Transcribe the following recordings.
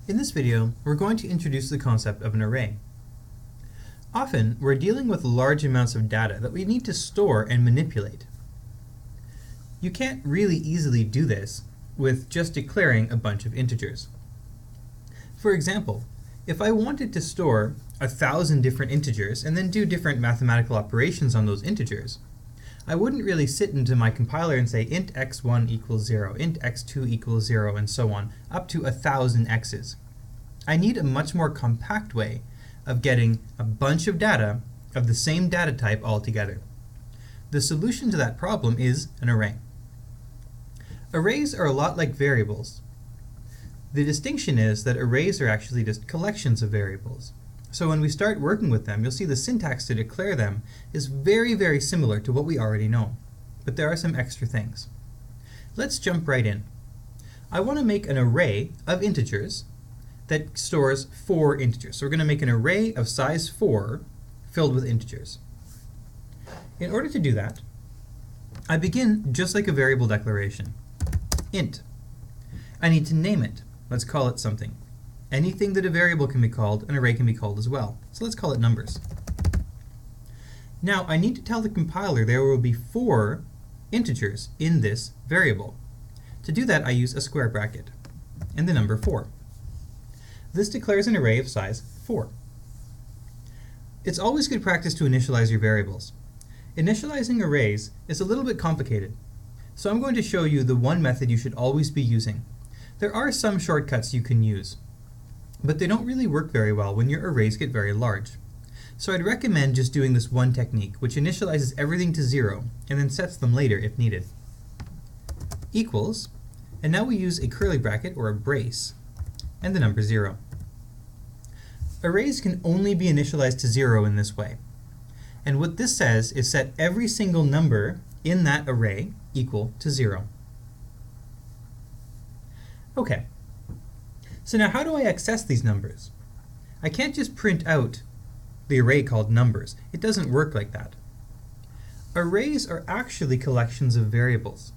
In this video, we're going to introduce the concept of an array. Often, we're dealing with large amounts of data that we need to store and manipulate. You can't really easily do this with just declaring a bunch of integers. For example, if I wanted to store 1,000 different integers and then do different mathematical operations on those integers, I wouldn't really sit into my compiler and say int x1 equals 0, int x2 equals 0, and so on, up to 1,000 x's. I need a much more compact way of getting a bunch of data of the same data type all together. The solution to that problem is an array. Arrays are a lot like variables. The distinction is that arrays are actually just collections of variables. So when we start working with them, you'll see the syntax to declare them is very, very similar to what we already know. But there are some extra things. Let's jump right in. I want to make an array of integers that stores 4 integers. So we're going to make an array of size 4 filled with integers. In order to do that, I begin just like a variable declaration. Int. I need to name it. Let's call it something. Anything that a variable can be called, an array can be called as well. So let's call it numbers. Now I need to tell the compiler there will be 4 integers in this variable. To do that, I use a square bracket and the number 4. This declares an array of size 4. It's always good practice to initialize your variables. Initializing arrays is a little bit complicated, so I'm going to show you the one method you should always be using. There are some shortcuts you can use, but they don't really work very well when your arrays get very large. So I'd recommend just doing this one technique, which initializes everything to 0 and then sets them later if needed. Equals, and now we use a curly bracket or a brace, and the number 0. Arrays can only be initialized to 0 in this way. And what this says is set every single number in that array equal to 0. Okay. So now how do I access these numbers? I can't just print out the array called numbers. It doesn't work like that. Arrays are actually collections of variables.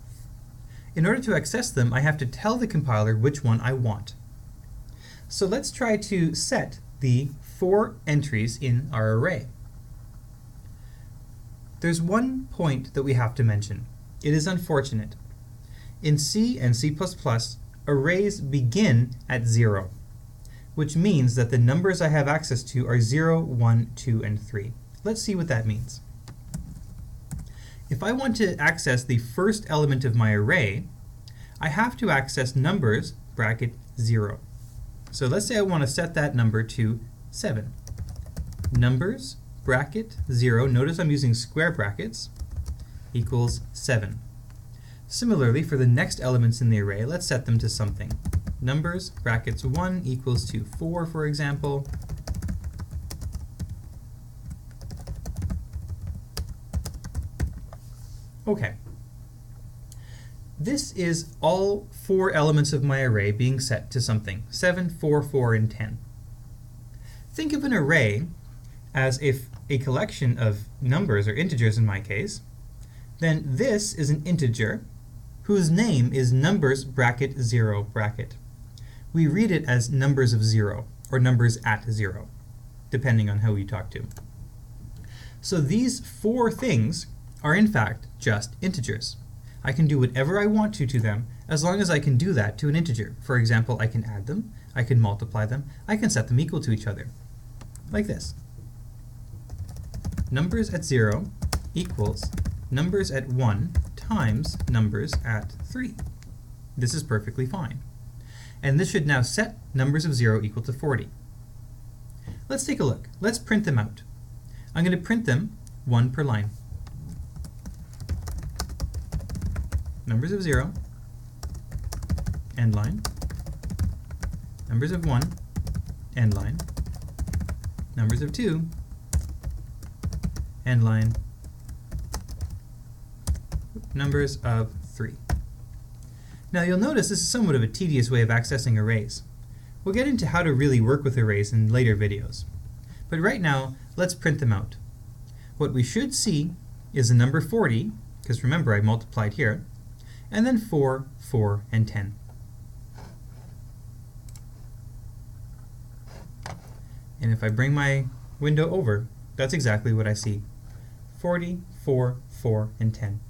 In order to access them, I have to tell the compiler which one I want. So let's try to set the 4 entries in our array. There's one point that we have to mention. It is unfortunate. In C and C++, arrays begin at 0, which means that the numbers I have access to are 0, 1, 2, and 3. Let's see what that means. If I want to access the first element of my array, I have to access numbers bracket 0. So let's say I want to set that number to 7. Numbers bracket 0, notice I'm using square brackets, equals 7. Similarly, for the next elements in the array, let's set them to something. Numbers brackets 1 equals to 4, for example. Okay. This is all 4 elements of my array being set to something. 7, 4, 4, and 10. Think of an array as if a collection of numbers, or integers in my case, then this is an integer whose name is numbers bracket 0 bracket. We read it as numbers of 0, or numbers at 0, depending on who you talk to. So these 4 things are in fact just integers. I can do whatever I want to them, as long as I can do that to an integer. For example, I can add them, I can multiply them, I can set them equal to each other, like this. Numbers at 0 equals numbers at 1 times numbers at 3. This is perfectly fine. And this should now set numbers of 0 equal to 40. Let's take a look. Let's print them out. I'm going to print them 1 per line. Numbers of 0, end line. Numbers of 1, end line. Numbers of 2, end line. Numbers of 3. Now you'll notice this is somewhat of a tedious way of accessing arrays. We'll get into how to really work with arrays in later videos. But right now, let's print them out. What we should see is the number 40, because remember I multiplied here, and then 4, 4, and 10. And if I bring my window over, that's exactly what I see. 40, 4, 4, and 10.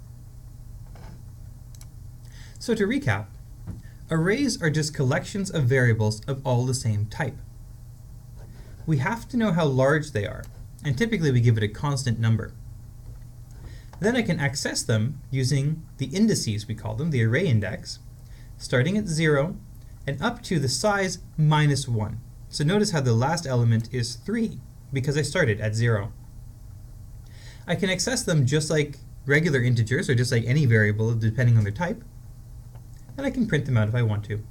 So to recap, arrays are just collections of variables of all the same type. We have to know how large they are, and typically we give it a constant number. Then I can access them using the indices, we call them, the array index, starting at 0 and up to the size -1. So notice how the last element is 3, because I started at 0. I can access them just like regular integers, or just like any variable depending on their type, and I can print them out if I want to.